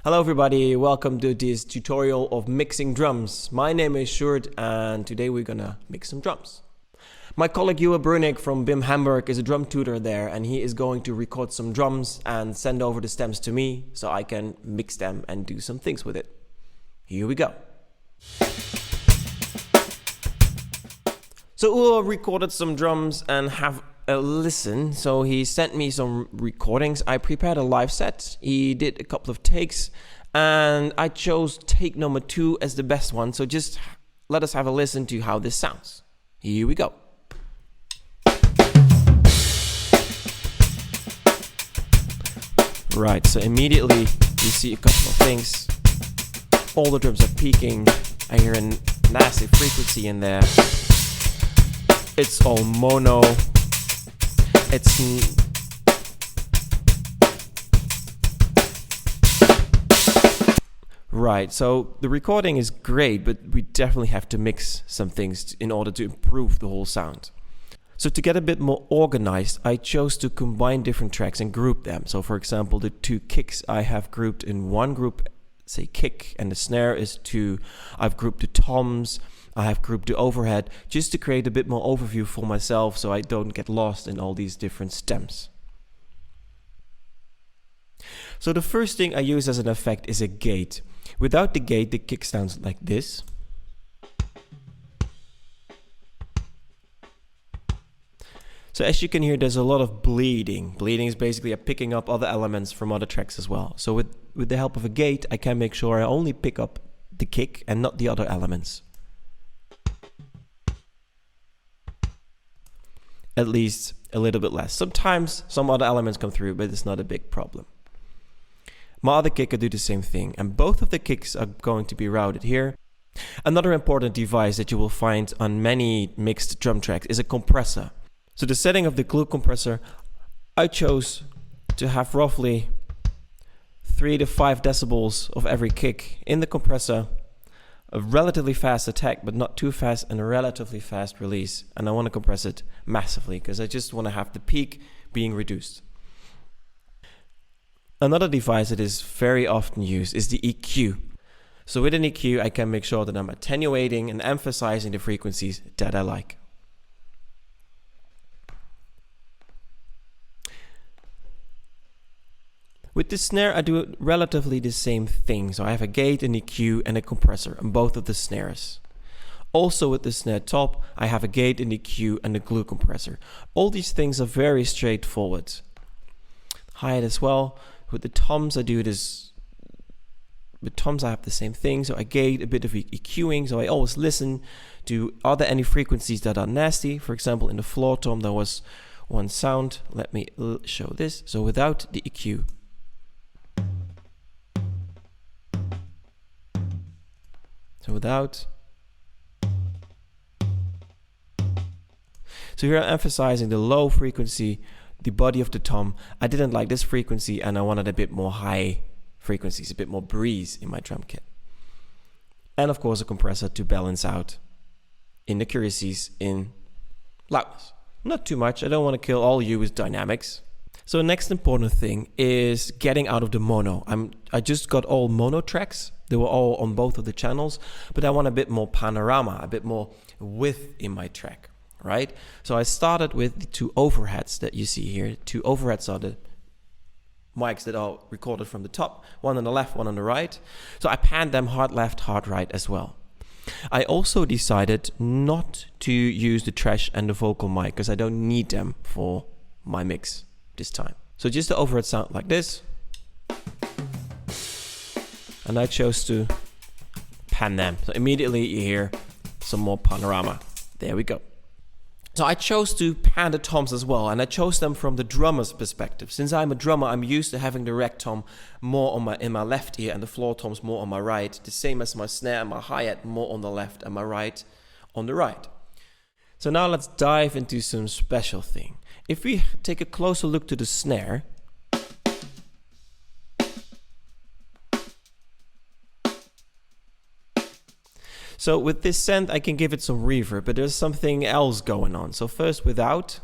Hello everybody, welcome to this tutorial of mixing drums. My name is Sjoerd and today we're gonna mix some drums. My colleague Joe Brunig from BIMM Hamburg is a drum tutor there and he is going to record some drums and send over the stems to me so I can mix them and do some things with it. Here we go. So Uwe recorded some drums and have a listen. So he sent me some recordings. I prepared a live set. He did a couple of takes and I chose take number 2 as the best one. So just let us have a listen to how this sounds. Here we go. Right, so immediately you see a couple of things. All the drums are peaking. I hear a nasty frequency in there. It's all mono. Right, so the recording is great, but we definitely have to mix some things in order to improve the whole sound. So to get a bit more organized, I chose to combine different tracks and group them. So for example, the 2 kicks I have grouped in one group, say kick, and the snare is 2. I've grouped the toms, I have grouped the overhead, just to create a bit more overview for myself so I don't get lost in all these different stems. So the first thing I use as an effect is a gate. Without the gate, the kick sounds like this. So as you can hear, there's a lot of bleeding. Bleeding is basically picking up other elements from other tracks as well. So with the help of a gate, I can make sure I only pick up the kick and not the other elements. At least a little bit less. Sometimes some other elements come through, but it's not a big problem. My other kick, I do the same thing, and both of the kicks are going to be routed here. Another important device that you will find on many mixed drum tracks is a compressor. So the setting of the glue compressor, I chose to have roughly 3 to 5 decibels of every kick in the compressor. A relatively fast attack, but not too fast, and a relatively fast release. And I want to compress it massively because I just want to have the peak being reduced. Another device that is very often used is the EQ. So with an EQ, I can make sure that I'm attenuating and emphasizing the frequencies that I like. With the snare, I do relatively the same thing. So I have a gate, an EQ, and a compressor on both of the snares. Also with the snare top, I have a gate, an EQ, and a glue compressor. All these things are very straightforward. Hi-hat as well. With the toms, I do this. With toms, I have the same thing. So I gate a bit of EQing. So I always listen to, are there any frequencies that are nasty? For example, in the floor tom, there was one sound. Let me show this. So without the EQ. So without. So here I'm emphasizing the low frequency, the body of the tom. I didn't like this frequency and I wanted a bit more high frequencies, a bit more breeze in my drum kit. And of course a compressor to balance out inaccuracies in loudness. Not too much, I don't want to kill all you with dynamics. So the next important thing is getting out of the mono. I just got all mono tracks. They were all on both of the channels, but I want a bit more panorama, a bit more width in my track, right? So I started with the 2 overheads that you see here. 2 overheads are the mics that are recorded from the top, one on the left, one on the right. So I panned them hard left, hard right as well. I also decided not to use the trash and the vocal mic because I don't need them for my mix this time. So just the overhead sound like this. And I chose to pan them. So immediately you hear some more panorama. There we go. So I chose to pan the toms as well, and I chose them from the drummer's perspective. Since I'm a drummer, I'm used to having the rec tom more in my left ear and the floor toms more on my right. The same as my snare and my hi-hat more on the left and my right on the right. So now let's dive into some special thing. If we take a closer look to the snare, so with this send, I can give it some reverb, but there's something else going on. So first without.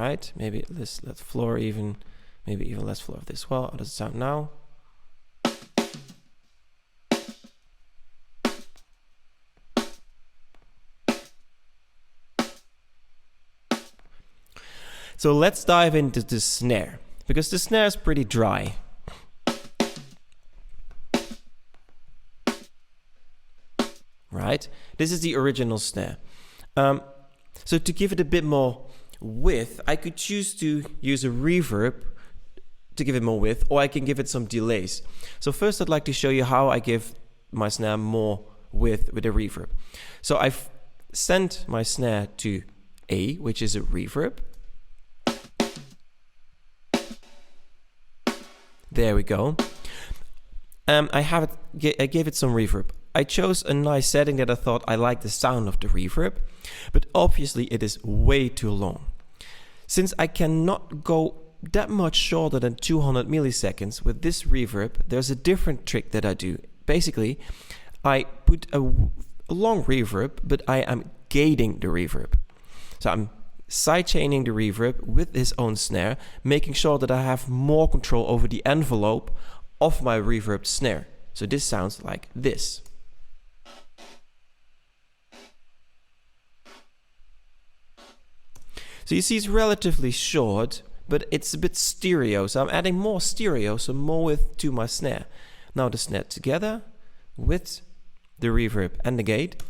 right? Maybe let's floor even, maybe even less floor of this. Well, how does it sound now? So let's dive into the snare, because the snare is pretty dry. Right? This is the original snare. So to give it a bit more width, I could choose to use a reverb to give it more width, or I can give it some delays. So first I'd like to show you how I give my snare more width with a reverb. So I've sent my snare to A, which is a reverb. There we go. I gave it some reverb. I chose a nice setting that I thought I liked the sound of the reverb, but obviously it is way too long. Since I cannot go that much shorter than 200 milliseconds with this reverb, there's a different trick that I do. Basically, I put a long reverb, but I am gating the reverb. So I'm sidechaining the reverb with his own snare, making sure that I have more control over the envelope of my reverb snare. So this sounds like this. So you see it's relatively short, but it's a bit stereo. So I'm adding more stereo, so more width to my snare. Now the snare together with the reverb and the gate.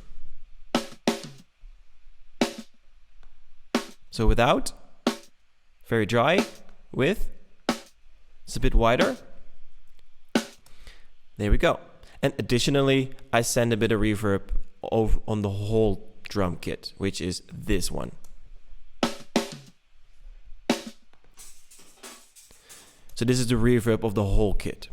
So without, very dry, with, it's a bit wider. There we go. And additionally, I send a bit of reverb over on the whole drum kit, which is this one. So this is the reverb of the whole kit.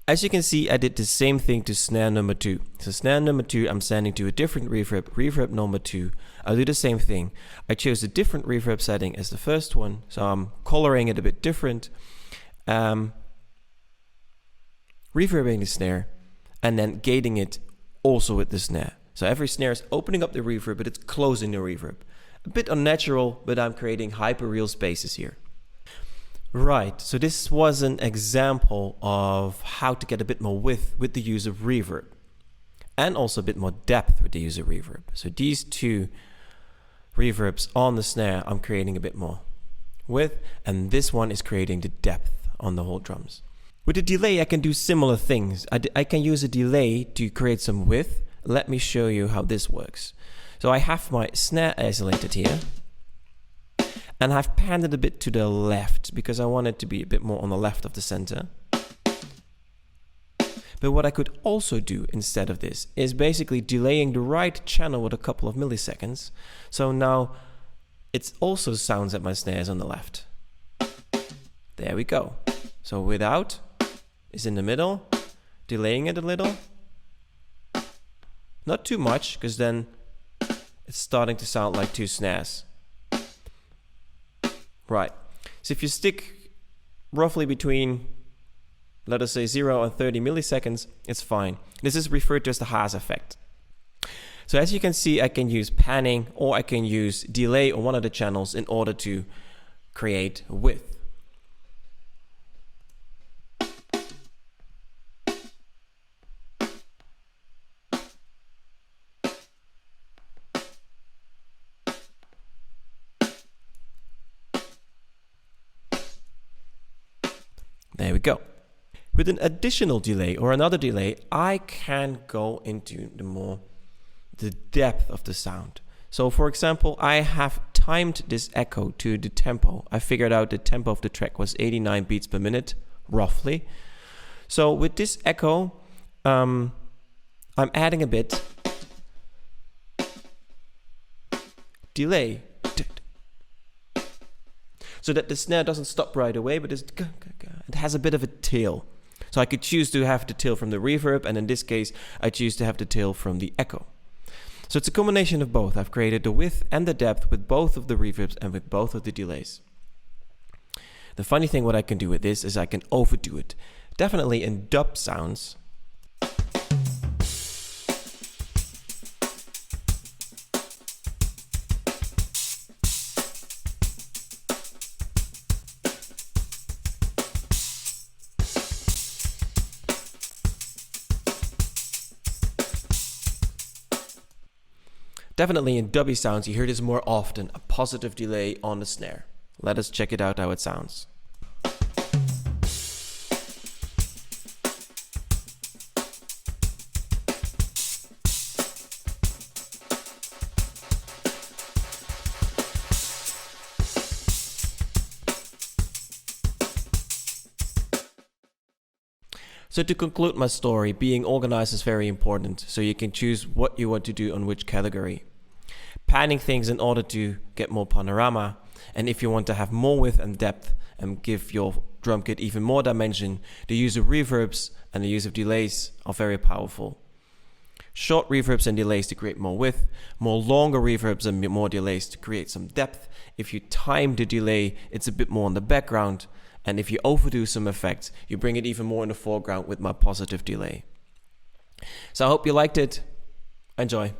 As you can see, I did the same thing to snare number 2. So snare number 2, I'm sending to a different reverb, reverb number 2. I'll do the same thing. I chose a different reverb setting as the first one, so I'm coloring it a bit different. Reverbing the snare, and then gating it also with the snare. So every snare is opening up the reverb, but it's closing the reverb. A bit unnatural, but I'm creating hyperreal spaces here. Right, so this was an example of how to get a bit more width with the use of reverb, and also a bit more depth with the use of reverb. So these two reverbs on the snare, I'm creating a bit more width, and this one is creating the depth on the whole drums. With the delay, I can do similar things. I can use a delay to create some width. Let me show you how this works. So I have my snare isolated here, and I've panned it a bit to the left because I want it to be a bit more on the left of the center. But what I could also do instead of this is basically delaying the right channel with a couple of milliseconds. So now it also sounds that my snare is on the left. There we go. So without is in the middle, delaying it a little. Not too much, because then it's starting to sound like two snares. Right, so if you stick roughly between, let us say 0 and 30 milliseconds, it's fine. This is referred to as the Haas effect. So as you can see, I can use panning, or I can use delay on one of the channels in order to create width. There we go. With an additional delay or another delay, I can go into the depth of the sound. So for example, I have timed this echo to the tempo. I figured out the tempo of the track was 89 beats per minute, roughly. So with this echo, I'm adding a bit delay, so that the snare doesn't stop right away, but it has a bit of a tail. So I could choose to have the tail from the reverb, and in this case, I choose to have the tail from the echo. So it's a combination of both. I've created the width and the depth with both of the reverbs and with both of the delays. The funny thing what I can do with this is I can overdo it. Definitely in dub sounds. Definitely in dubby sounds, you hear this more often, a positive delay on the snare. Let us check it out how it sounds. So to conclude my story, being organized is very important, so you can choose what you want to do on which category. Panning things in order to get more panorama, and if you want to have more width and depth and give your drum kit even more dimension, the use of reverbs and the use of delays are very powerful. Short reverbs and delays to create more width, more longer reverbs and more delays to create some depth. If you time the delay, it's a bit more on the background. And if you overdo some effects, you bring it even more in the foreground with my positive delay. So I hope you liked it. Enjoy.